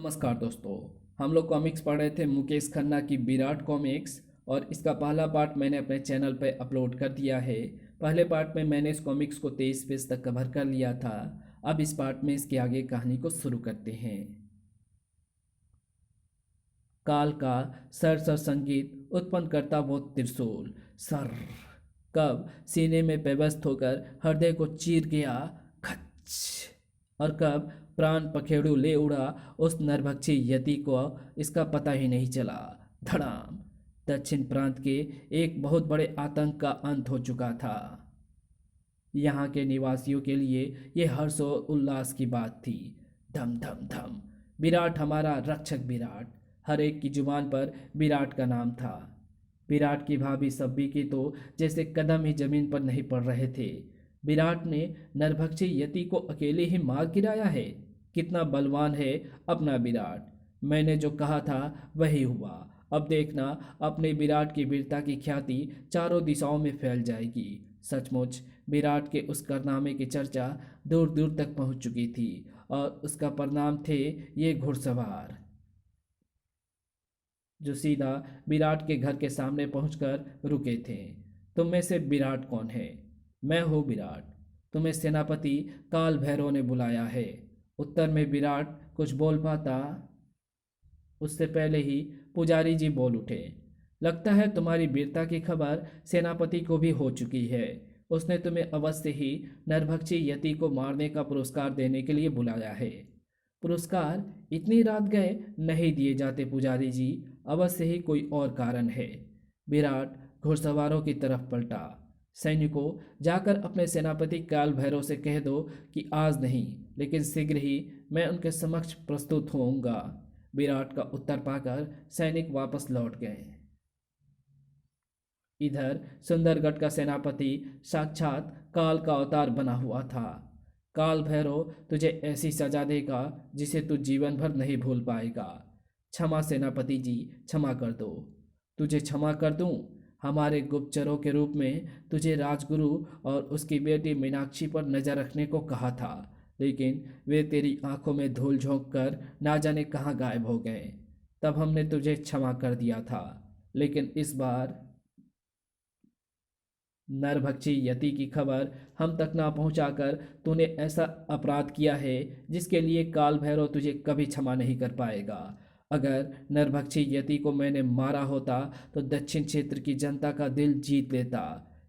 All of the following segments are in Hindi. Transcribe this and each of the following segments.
नमस्कार दोस्तों। हम लोग कॉमिक्स पढ़ रहे थे मुकेश खन्ना की विराट कॉमिक्स। और इसका पहला पार्ट मैंने अपने चैनल पर अपलोड कर दिया है। पहले पार्ट में मैंने इस कॉमिक्स को 23 पेज तक कवर कर लिया था। अब इस पार्ट में इसके आगे कहानी को शुरू करते हैं। काल का सर सर संगीत उत्पन्न करता वो त्रिशूल सर कब सीने में पेवस्त होकर हृदय को चीर गया, खच, और कब प्राण पखेरु ले उड़ा उस नरभक्षी यति को इसका पता ही नहीं चला। धड़ाम। दक्षिण प्रांत के एक बहुत बड़े आतंक का अंत हो चुका था। यहाँ के निवासियों के लिए ये हर्ष और उल्लास की बात थी। धम धम धम। विराट हमारा रक्षक विराट। हर एक की जुबान पर विराट का नाम था। विराट की भाभी सब्बी की तो जैसे कदम ही जमीन पर नहीं पड़ रहे थे। विराट ने नरभक्षी यति को अकेले ही मार गिराया है। कितना बलवान है अपना विराट। मैंने जो कहा था वही हुआ। अब देखना अपने विराट की वीरता की ख्याति चारों दिशाओं में फैल जाएगी। सचमुच विराट के उस कारनामे की चर्चा दूर दूर तक पहुंच चुकी थी और उसका परिणाम थे ये घुड़सवार जो सीधा विराट के घर के सामने पहुंचकर रुके थे। तुम में से विराट कौन है? मैं हूँ विराट। तुम्हें सेनापति काल भैरव ने बुलाया है। उत्तर में विराट कुछ बोल पाता उससे पहले ही पुजारी जी बोल उठे। लगता है तुम्हारी वीरता की खबर सेनापति को भी हो चुकी है। उसने तुम्हें अवश्य ही नरभक्षी यति को मारने का पुरस्कार देने के लिए बुलाया है। पुरस्कार इतनी रात गए नहीं दिए जाते पुजारी जी। अवश्य ही कोई और कारण है। विराट घुड़सवारों की तरफ पलटा। सैनिकों, जाकर अपने सेनापति काल भैरव से कह दो कि आज नहीं लेकिन शीघ्र ही मैं उनके समक्ष प्रस्तुत होऊंगा। विराट का उत्तर पाकर सैनिक वापस लौट गए। इधर सुंदरगढ़ का सेनापति साक्षात काल का अवतार बना हुआ था। काल भैरव तुझे ऐसी सजा देगा जिसे तू जीवन भर नहीं भूल पाएगा। क्षमा सेनापति जी, क्षमा कर दो। तुझे क्षमा कर दूं? हमारे गुप्तचरों के रूप में तुझे राजगुरु और उसकी बेटी मीनाक्षी पर नजर रखने को कहा था, लेकिन वे तेरी आंखों में धूल झोंक कर ना जाने कहाँ गायब हो गए। तब हमने तुझे क्षमा कर दिया था, लेकिन इस बार नरभक्षी यति की खबर हम तक ना पहुंचाकर तूने ऐसा अपराध किया है जिसके लिए काल भैरव तुझे कभी क्षमा नहीं कर पाएगा। अगर नरभक्षी यति को मैंने मारा होता तो दक्षिण क्षेत्र की जनता का दिल जीत लेता।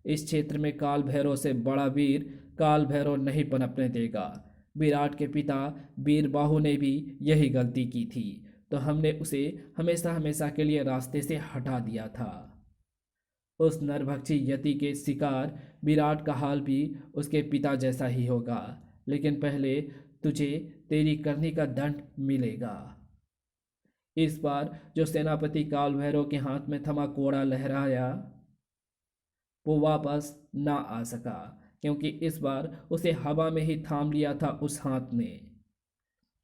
इस क्षेत्र में काल भैरव से बड़ा वीर काल भैरव नहीं पनपने देगा। विराट के पिता वीरबाहु ने भी यही गलती की थी, तो हमने उसे हमेशा हमेशा के लिए रास्ते से हटा दिया था। उस नरभक्षी यति के शिकार विराट का हाल भी उसके पिता जैसा ही होगा, लेकिन पहले तुझे तेरी करनी का दंड मिलेगा। इस बार जो सेनापति काल भैरव के हाथ में थमा कोड़ा लहराया वो वापस ना आ सका, क्योंकि इस बार उसे हवा में ही थाम लिया था उस हाथ ने,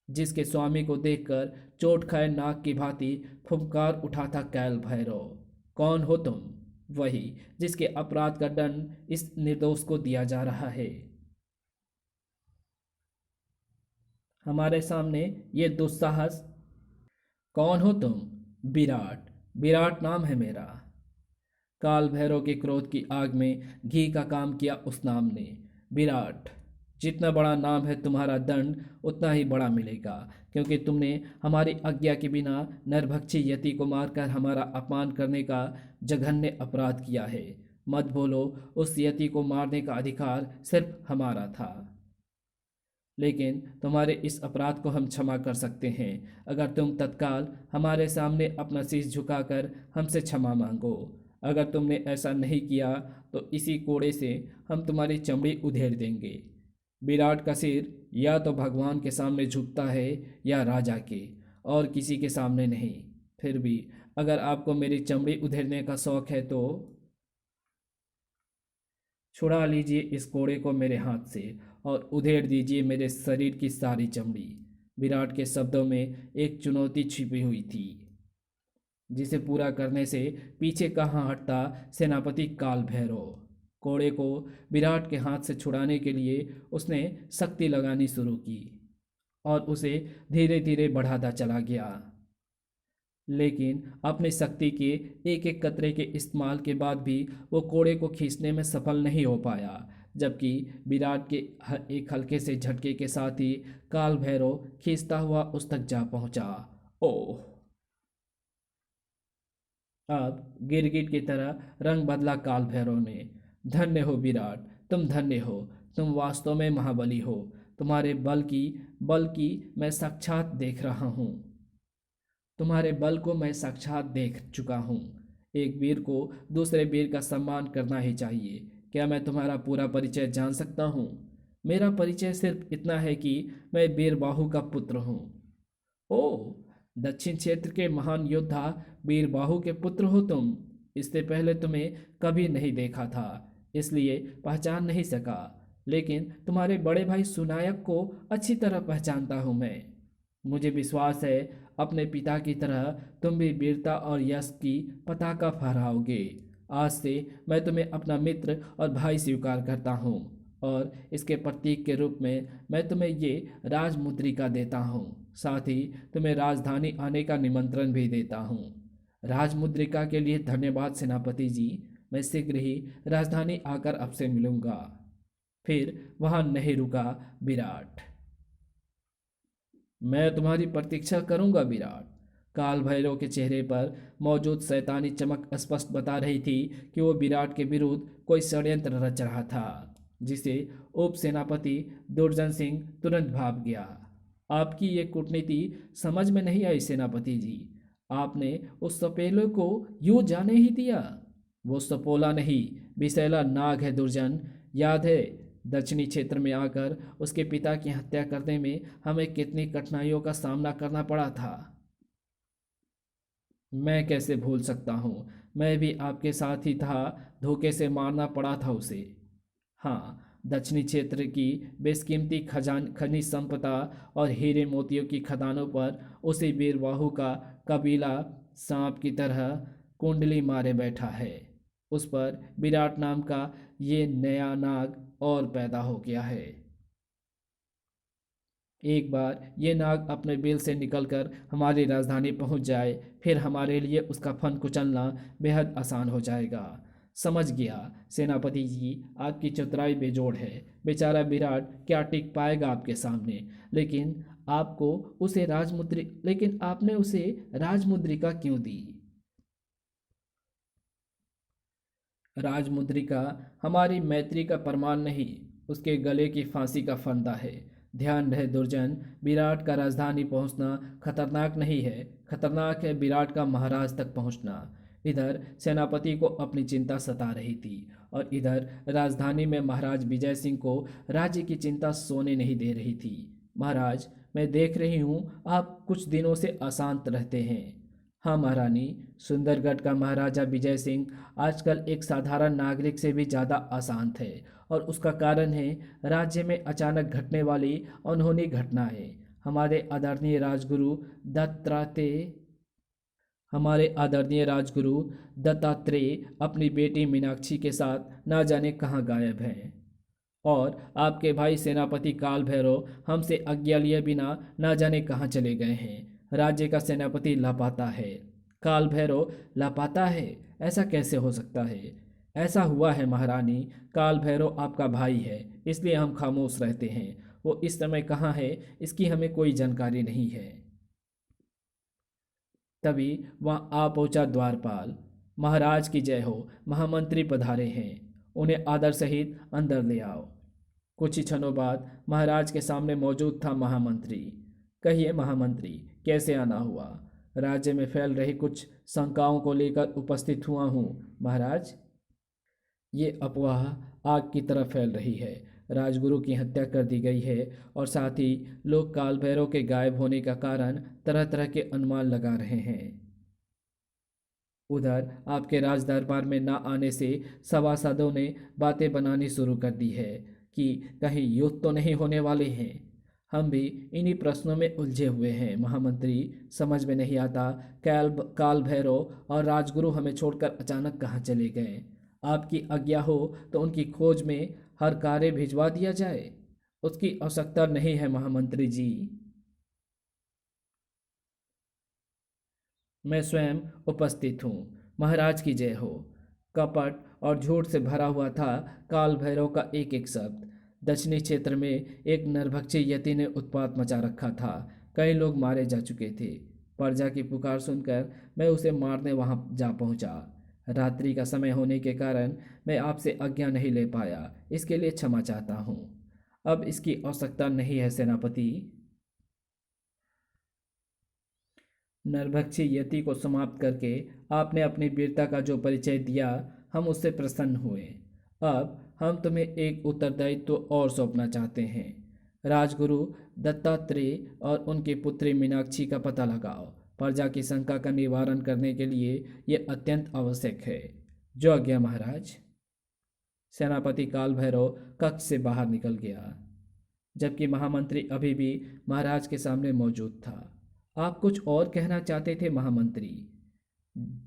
जिसके स्वामी को देखकर चोट खाए नाग की भांति फुफकार उठा था काल भैरव। कौन हो तुम? वही जिसके अपराध का दंड इस निर्दोष को दिया जा रहा है। हमारे सामने ये दुस्साहस। कौन हो तुम? विराट। विराट नाम है मेरा। काल भैरव के क्रोध की आग में घी का काम किया उस नाम ने। विराट, जितना बड़ा नाम है तुम्हारा दंड उतना ही बड़ा मिलेगा, क्योंकि तुमने हमारी आज्ञा के बिना नरभक्षी यति को मारकर हमारा अपमान करने का जघन्य अपराध किया है। मत बोलो, उस यति को मारने का अधिकार सिर्फ हमारा था, लेकिन तुम्हारे इस अपराध को हम क्षमा कर सकते हैं अगर तुम तत्काल हमारे सामने अपना शीश झुकाकर हमसे क्षमा मांगो। अगर तुमने ऐसा नहीं किया तो इसी कोड़े से हम तुम्हारी चमड़ी उधेड़ देंगे। विराट का सिर या तो भगवान के सामने झुकता है या राजा के, और किसी के सामने नहीं। फिर भी अगर आपको मेरी चमड़ी उधेड़ने का शौक है तो छुड़ा लीजिए इस कोड़े को मेरे हाथ से और उधेड़ दीजिए मेरे शरीर की सारी चमड़ी। विराट के शब्दों में एक चुनौती छिपी हुई थी, जिसे पूरा करने से पीछे कहाँ हटता सेनापति काल भैरव। कोड़े को विराट के हाथ से छुड़ाने के लिए उसने शक्ति लगानी शुरू की और उसे धीरे धीरे बढ़ाता चला गया। लेकिन अपनी शक्ति के एक एक कतरे के इस्तेमाल के बाद भी वो कोड़े को खींचने में सफल नहीं हो पाया, जबकि विराट के एक हल्के से झटके के साथ ही काल भैरव खींचता हुआ उस तक जा पहुंचा। ओह! अब गिरगिट की तरह रंग बदला काल भैरव ने। धन्य हो विराट, तुम धन्य हो। तुम वास्तव में महाबली हो। तुम्हारे बल की मैं साक्षात देख रहा हूँ। तुम्हारे बल को मैं साक्षात देख चुका हूँ। एक वीर को दूसरे वीर का सम्मान करना ही चाहिए। क्या मैं तुम्हारा पूरा परिचय जान सकता हूँ? मेरा परिचय सिर्फ इतना है कि मैं वीरबाहु का पुत्र हूँ। ओह! दक्षिण क्षेत्र के महान योद्धा वीरबाहु के पुत्र हो तुम। इससे पहले तुम्हें कभी नहीं देखा था, इसलिए पहचान नहीं सका। लेकिन तुम्हारे बड़े भाई सुनायक को अच्छी तरह पहचानता हूँ मैं। मुझे विश्वास है अपने पिता की तरह तुम भी वीरता और यश की पताका फहराओगे। आज से मैं तुम्हें अपना मित्र और भाई स्वीकार करता हूँ, और इसके प्रतीक के रूप में मैं तुम्हें ये राजमुद्रिका देता हूँ। साथ ही तुम्हें राजधानी आने का निमंत्रण भी देता हूँ। राजमुद्रिका के लिए धन्यवाद सेनापति जी। मैं शीघ्र ही राजधानी आकर आपसे मिलूंगा। फिर वहां नहीं रुका विराट। मैं तुम्हारी प्रतीक्षा करूंगा विराट। काल भैरव के चेहरे पर मौजूद शैतानी चमक स्पष्ट बता रही थी कि वो विराट के विरुद्ध कोई षड्यंत्र रच रहा था, जिसे उप सेनापति दुर्जन सिंह तुरंत भाप गया। आपकी ये कूटनीति समझ में नहीं आई सेनापति जी। आपने उस सपेले को यूं जाने ही दिया। वो सपोला नहीं, विषैला नाग है दुर्जन। याद है दक्षिणी क्षेत्र में आकर उसके पिता की हत्या करने में हमें कितनी कठिनाइयों का सामना करना पड़ा था। मैं कैसे भूल सकता हूँ। मैं भी आपके साथ ही था। धोखे से मारना पड़ा था उसे। हाँ, दक्षिणी क्षेत्र की बेशकीमती खनिज संपदा और हीरे मोतियों की खदानों पर उसी वीरबाहु का कबीला सांप की तरह कुंडली मारे बैठा है। उस पर विराट नाम का ये नया नाग और पैदा हो गया है। एक बार ये नाग अपने बिल से निकलकर हमारी राजधानी पहुंच जाए, फिर हमारे लिए उसका फन कुचलना बेहद आसान हो जाएगा। समझ गया सेनापति जी, आपकी चतुराई बेजोड़ है। बेचारा विराट क्या टिक पाएगा आपके सामने। लेकिन आपने उसे राजमुद्रिका क्यों दी? राजमुद्रिका हमारी मैत्री का प्रमाण नहीं, उसके गले की फांसी का फंदा है। ध्यान रहे दुर्जन, विराट का राजधानी पहुंचना खतरनाक नहीं है, खतरनाक है विराट का महाराज तक पहुंचना। इधर सेनापति को अपनी चिंता सता रही थी, और इधर राजधानी में महाराज विजय सिंह को राज्य की चिंता सोने नहीं दे रही थी। महाराज, मैं देख रही हूँ आप कुछ दिनों से अशांत रहते हैं। हाँ महारानी, सुंदरगढ़ का महाराजा विजय सिंह आजकल एक साधारण नागरिक से भी ज़्यादा अशांत है, और उसका कारण है राज्य में अचानक घटने वाली अनहोनी घटनाएं। हमारे आदरणीय राजगुरु दत्तात्रेय हमारे आदरणीय राजगुरु दत्तात्रेय अपनी बेटी मीनाक्षी के साथ ना जाने कहाँ गायब हैं, और आपके भाई सेनापति काल भैरव हमसे आज्ञा लिए बिना ना जाने कहाँ चले गए हैं। राज्य का सेनापति लापता है। काल भैरव लापता है? ऐसा कैसे हो सकता है? ऐसा हुआ है महारानी। काल भैरव आपका भाई है, इसलिए हम खामोश रहते हैं। वो इस समय कहाँ है इसकी हमें कोई जानकारी नहीं है। तभी वहाँ आ पहुंचा द्वारपाल। महाराज की जय हो, महामंत्री पधारे हैं, उन्हें आदर सहित अंदर ले आओ। कुछ ही क्षणों बाद महाराज के सामने मौजूद था महामंत्री। कहिए महामंत्री, कैसे आना हुआ? राज्य में फैल रही कुछ शंकाओं को लेकर उपस्थित हुआ हूँ महाराज। ये अफवाह आग की तरह फैल रही है। राजगुरु की हत्या कर दी गई है, और साथ ही लोग काल भैरव के गायब होने का कारण तरह तरह के अनुमान लगा रहे हैं। उधर आपके राज दरबार में ना आने से सभासदों ने बातें बनानी शुरू कर दी है कि कहीं युद्ध तो नहीं होने वाले हैं। हम भी इन्हीं प्रश्नों में उलझे हुए हैं महामंत्री। समझ में नहीं आता काल भैरव और राजगुरु हमें छोड़कर अचानक कहाँ चले गए। आपकी आज्ञा हो तो उनकी खोज में हर कार्य भिजवा दिया जाए। उसकी आवश्यकता नहीं है महामंत्री जी। मैं स्वयं उपस्थित हूँ। महाराज की जय हो। कपट और झूठ से भरा हुआ था काल भैरव का एक एक शब्द। दक्षिणी क्षेत्र में एक नरभक्षी यति ने उत्पात मचा रखा था। कई लोग मारे जा चुके थे। प्रजा की पुकार सुनकर मैं उसे मारने वहां जा पहुंचा। रात्रि का समय होने के कारण मैं आपसे आज्ञा नहीं ले पाया, इसके लिए क्षमा चाहता हूँ। अब इसकी आवश्यकता नहीं है सेनापति। नरभक्षी यति को समाप्त करके आपने अपनी वीरता का जो परिचय दिया, हम उससे प्रसन्न हुए। अब हम तुम्हें एक उत्तरदायित्व और सौंपना चाहते हैं। राजगुरु दत्तात्रेय और उनकी पुत्री मीनाक्षी का पता लगाओ। प्रजा की शंका का निवारण करने के लिए यह अत्यंत आवश्यक है। जो आज्ञा महाराज। सेनापति काल भैरव कक्ष से बाहर निकल गया, जबकि महामंत्री अभी भी महाराज के सामने मौजूद था। आप कुछ और कहना चाहते थे महामंत्री।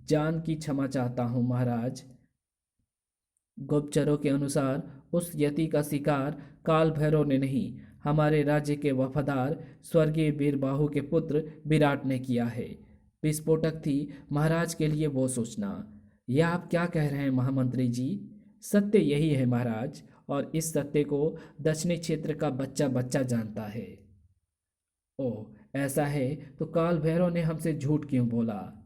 जान की क्षमा चाहता हूँ महाराज। गुप्तचरों के अनुसार उस यति का शिकार काल भैरव ने नहीं, हमारे राज्य के वफादार स्वर्गीय वीरबाहु के पुत्र विराट ने किया है। विस्फोटक थी महाराज के लिए वो सूचना। यह आप क्या कह रहे हैं महामंत्री जी? सत्य यही है महाराज, और इस सत्य को दक्षिणी क्षेत्र का बच्चा बच्चा जानता है। ओह, ऐसा है तो काल भैरव ने हमसे झूठ क्यों बोला?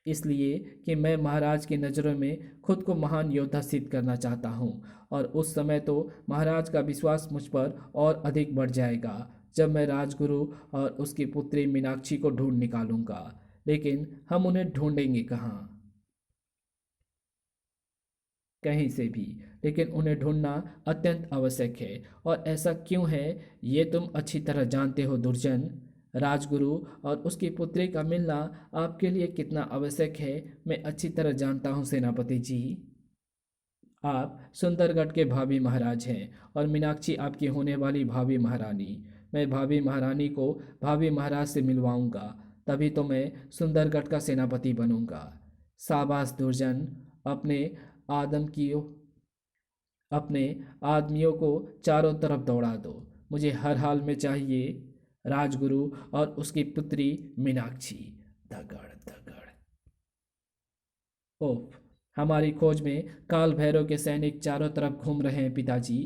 इसलिए कि मैं महाराज की नज़रों में खुद को महान योद्धा सिद्ध करना चाहता हूँ, और उस समय तो महाराज का विश्वास मुझ पर और अधिक बढ़ जाएगा जब मैं राजगुरु और उसकी पुत्री मीनाक्षी को ढूंढ निकालूंगा। लेकिन हम उन्हें ढूंढेंगे कहाँ? कहीं से भी, लेकिन उन्हें ढूंढना अत्यंत आवश्यक है। और ऐसा क्यों है ये तुम अच्छी तरह जानते हो दुर्जन। राजगुरु और उसकी पुत्री का मिलना आपके लिए कितना आवश्यक है मैं अच्छी तरह जानता हूँ सेनापति जी। आप सुंदरगढ़ के भावी महाराज हैं और मीनाक्षी आपकी होने वाली भावी महारानी। मैं भावी महारानी को भावी महाराज से मिलवाऊंगा, तभी तो मैं सुंदरगढ़ का सेनापति बनूंगा। शाबाश दुर्जन, अपने आदम की अपने आदमियों को चारों तरफ दौड़ा दो। मुझे हर हाल में चाहिए राजगुरु और उसकी पुत्री मीनाक्षी। धगड़ धगड़। ओफ, हमारी खोज में काल भैरव के सैनिक चारों तरफ घूम रहे हैं पिताजी।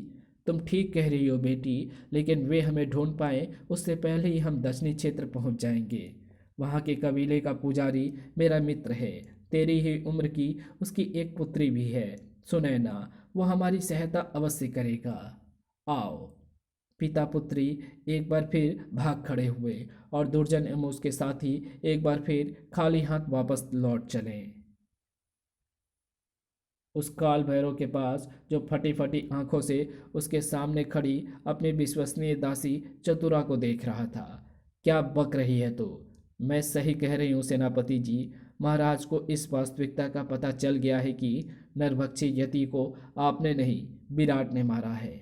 तुम ठीक कह रही हो बेटी, लेकिन वे हमें ढूंढ पाए उससे पहले ही हम दक्षिणी क्षेत्र पहुंच जाएंगे। वहां के कबीले का पुजारी मेरा मित्र है, तेरी ही उम्र की उसकी एक पुत्री भी है, सुनैना। वो हमारी सहायता अवश्य करेगा। आओ। पिता पुत्री एक बार फिर भाग खड़े हुए और दुर्जन एवं उसके साथी एक बार फिर खाली हाथ वापस लौट चले। उस काल भैरव के पास जो फटी फटी आंखों से उसके सामने खड़ी अपनी विश्वसनीय दासी चतुरा को देख रहा था। क्या बक रही है तू? मैं सही कह रही हूँ सेनापति जी। महाराज को इस वास्तविकता का पता चल गया है कि नरभक्षी यति को आपने नहीं, विराट ने मारा है।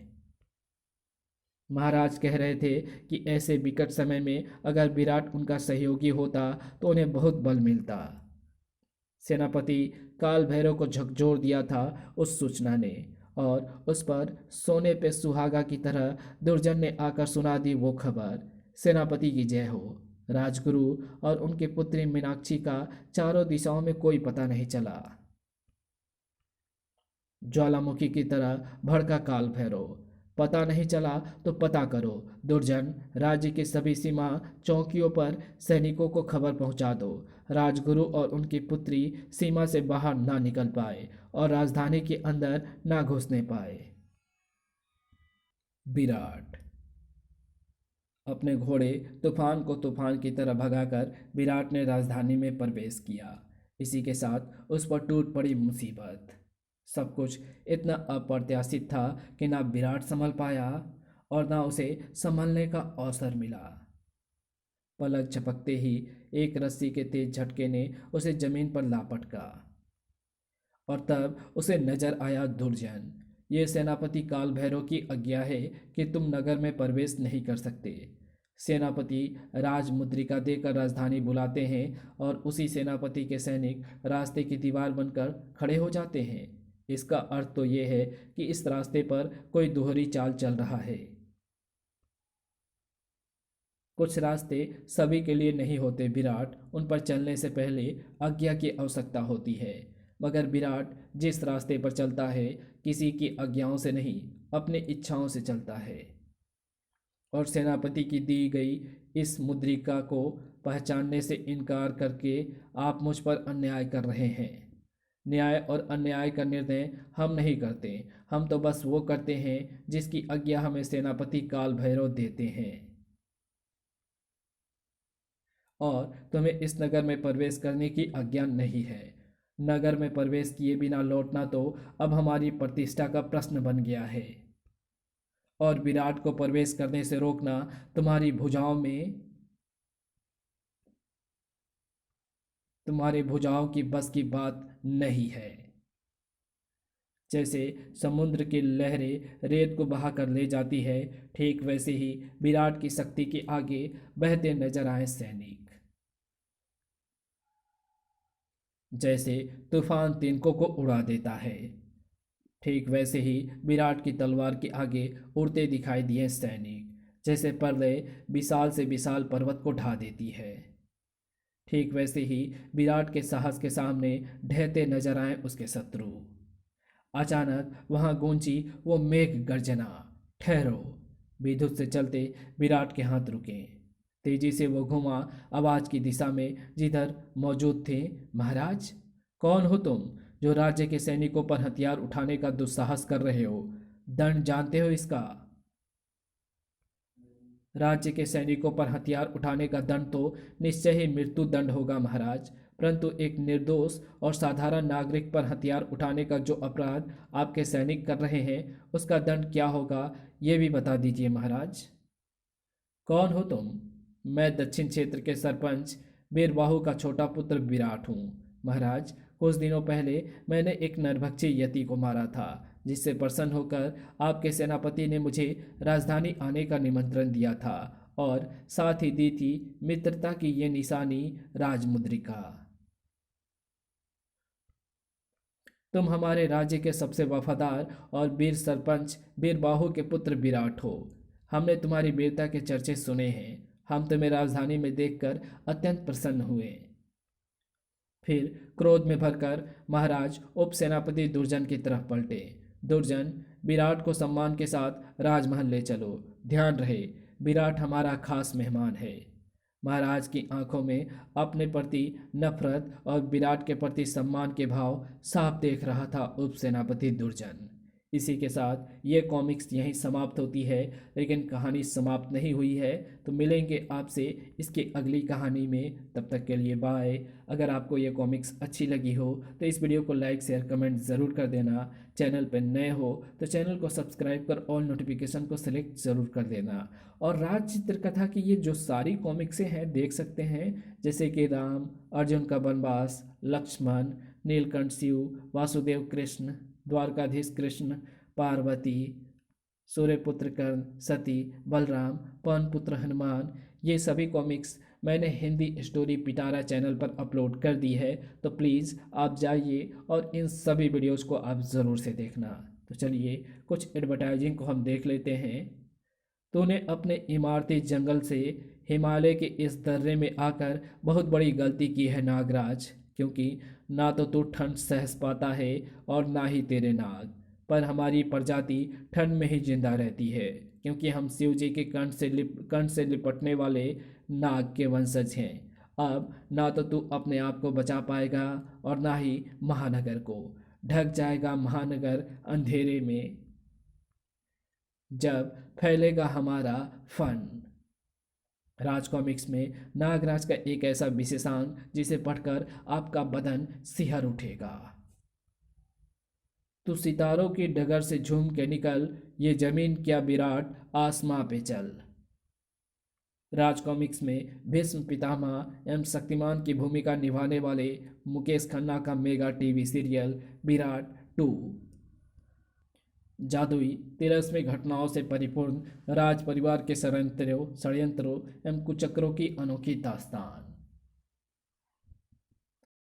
महाराज कह रहे थे कि ऐसे विकट समय में अगर विराट उनका सहयोगी होता तो उन्हें बहुत बल मिलता। सेनापति काल भैरव को झकझोर दिया था उस सूचना ने, और उस पर सोने पे सुहागा की तरह दुर्जन ने आकर सुना दी वो खबर। सेनापति की जय हो। राजगुरु और उनकी पुत्री मीनाक्षी का चारों दिशाओं में कोई पता नहीं चला। ज्वालामुखी की तरह भड़का काल भैरव। पता नहीं चला तो पता करो दुर्जन। राज्य की सभी सीमा चौकियों पर सैनिकों को खबर पहुंचा दो। राजगुरु और उनकी पुत्री सीमा से बाहर ना निकल पाए और राजधानी के अंदर ना घुसने पाए। विराट अपने घोड़े तूफान को तूफान की तरह भगाकर विराट ने राजधानी में प्रवेश किया। इसी के साथ उस पर टूट पड़ी मुसीबत। सब कुछ इतना अप्रत्याशित था कि ना विराट संभल पाया और ना उसे संभलने का अवसर मिला। पलक झपकते ही एक रस्सी के तेज झटके ने उसे जमीन पर लापटका, और तब उसे नजर आया दुर्जन। ये सेनापति काल भैरव की आज्ञा है कि तुम नगर में प्रवेश नहीं कर सकते। सेनापति राजमुद्रिका देकर राजधानी बुलाते हैं और उसी सेनापति के सैनिक रास्ते की दीवार बनकर खड़े हो जाते हैं। इसका अर्थ तो ये है कि इस रास्ते पर कोई दोहरी चाल चल रहा है। कुछ रास्ते सभी के लिए नहीं होते विराट, उन पर चलने से पहले आज्ञा की आवश्यकता होती है। मगर विराट जिस रास्ते पर चलता है किसी की आज्ञाओं से नहीं, अपनी इच्छाओं से चलता है। और सेनापति की दी गई इस मुद्रिका को पहचानने से इनकार करके आप मुझ पर अन्याय कर रहे हैं। न्याय और अन्याय का निर्णय हम नहीं करते, हम तो बस वो करते हैं जिसकी आज्ञा हमें सेनापति काल भैरव देते हैं। और तुम्हें इस नगर में प्रवेश करने की आज्ञा नहीं है। नगर में प्रवेश किए बिना लौटना तो अब हमारी प्रतिष्ठा का प्रश्न बन गया है। और विराट को प्रवेश करने से रोकना तुम्हारी भुजाओं की बस की बात नहीं है। जैसे समुद्र की लहरें रेत को बहाकर ले जाती है, ठीक वैसे ही विराट की शक्ति के आगे बहते नजर आए सैनिक। जैसे तूफान तिनकों को उड़ा देता है, ठीक वैसे ही विराट की तलवार के आगे उड़ते दिखाई दिए सैनिक। जैसे प्रलय विशाल से विशाल पर्वत को ढा देती है, ठीक वैसे ही विराट के साहस के सामने ढहते नजर आए उसके शत्रु। अचानक वहां गूंजी वो मेघ गर्जना। ठहरो। विद्युत से चलते विराट के हाथ रुके। तेजी से वो घुमा आवाज की दिशा में जिधर मौजूद थे। महाराज, कौन हो तुम जो राज्य के सैनिकों पर हथियार उठाने का दुस्साहस कर रहे हो? दंड जानते हो इसका? राज्य के सैनिकों पर हथियार उठाने का दंड तो निश्चय ही मृत्यु दंड होगा महाराज, परंतु एक निर्दोष और साधारण नागरिक पर हथियार उठाने का जो अपराध आपके सैनिक कर रहे हैं उसका दंड क्या होगा, ये भी बता दीजिए महाराज। कौन हो तुम? मैं दक्षिण क्षेत्र के सरपंच बीरबाहु का छोटा पुत्र विराट हूँ महाराज। कुछ दिनों पहले मैंने एक नरभक्षी यति को मारा था, जिससे प्रसन्न होकर आपके सेनापति ने मुझे राजधानी आने का निमंत्रण दिया था और साथ ही दी थी मित्रता की ये निशानी राजमुद्रिका। तुम हमारे राज्य के सबसे वफादार और वीर सरपंच बीरबाहु के पुत्र विराट हो। हमने तुम्हारी वीरता के चर्चे सुने हैं। हम तुम्हें राजधानी में देखकर अत्यंत प्रसन्न हुए। फिर क्रोध में भरकर महाराज उप सेनापति दुर्जन की तरफ पलटे। दुर्जन, विराट को सम्मान के साथ राजमहल ले चलो। ध्यान रहे, विराट हमारा खास मेहमान है। महाराज की आंखों में अपने प्रति नफरत और विराट के प्रति सम्मान के भाव साफ देख रहा था उप सेनापति दुर्जन। इसी के साथ ये कॉमिक्स यहीं समाप्त होती है, लेकिन कहानी समाप्त नहीं हुई है, तो मिलेंगे आपसे इसकी अगली कहानी में। तब तक के लिए बाय। अगर आपको ये कॉमिक्स अच्छी लगी हो तो इस वीडियो को लाइक शेयर कमेंट ज़रूर कर देना। चैनल पर नए हो तो चैनल को सब्सक्राइब कर ऑल नोटिफिकेशन को सिलेक्ट ज़रूर कर देना। और राज चित्रकथा की ये जो सारी कॉमिक्सें हैं देख सकते हैं, जैसे कि राम, अर्जुन का वनवास, लक्ष्मण, नीलकंठ शिव, वासुदेव कृष्ण, द्वारकाधीश कृष्ण, पार्वती, सूर्यपुत्र कर्ण, सती, बलराम, पवन पुत्र हनुमान, ये सभी कॉमिक्स मैंने हिंदी स्टोरी पिटारा चैनल पर अपलोड कर दी है, तो प्लीज़ आप जाइए और इन सभी वीडियोज़ को आप ज़रूर से देखना। तो चलिए कुछ एडवर्टाइजिंग को हम देख लेते हैं। तूने अपने इमारती जंगल से हिमालय के इस दर्रे में आकर बहुत बड़ी गलती की है नागराज, क्योंकि ना तो तू ठंड सह पाता है और ना ही तेरे नाग। पर हमारी प्रजाति ठंड में ही जिंदा रहती है, क्योंकि हम शिव जी के कंठ से लिपटने वाले नाग के वंशज हैं। अब ना तो तू अपने आप को बचा पाएगा और ना ही महानगर को। ढक जाएगा महानगर अंधेरे में जब फैलेगा हमारा फन। राज कॉमिक्स में नागराज का एक ऐसा विशेषांक जिसे पढ़कर आपका बदन सिहर उठेगा। तू सितारों की डगर से झूम के निकल, ये जमीन क्या विराट आसमां पे चल। राज कॉमिक्स में भीष्म पितामह एवं शक्तिमान की भूमिका निभाने वाले मुकेश खन्ना का मेगा टीवी सीरियल विराट 2। जादुई तिरस्मी घटनाओं से परिपूर्ण राज परिवार के षड्यंत्रों एवं कुचक्रों की अनोखी दास्तान।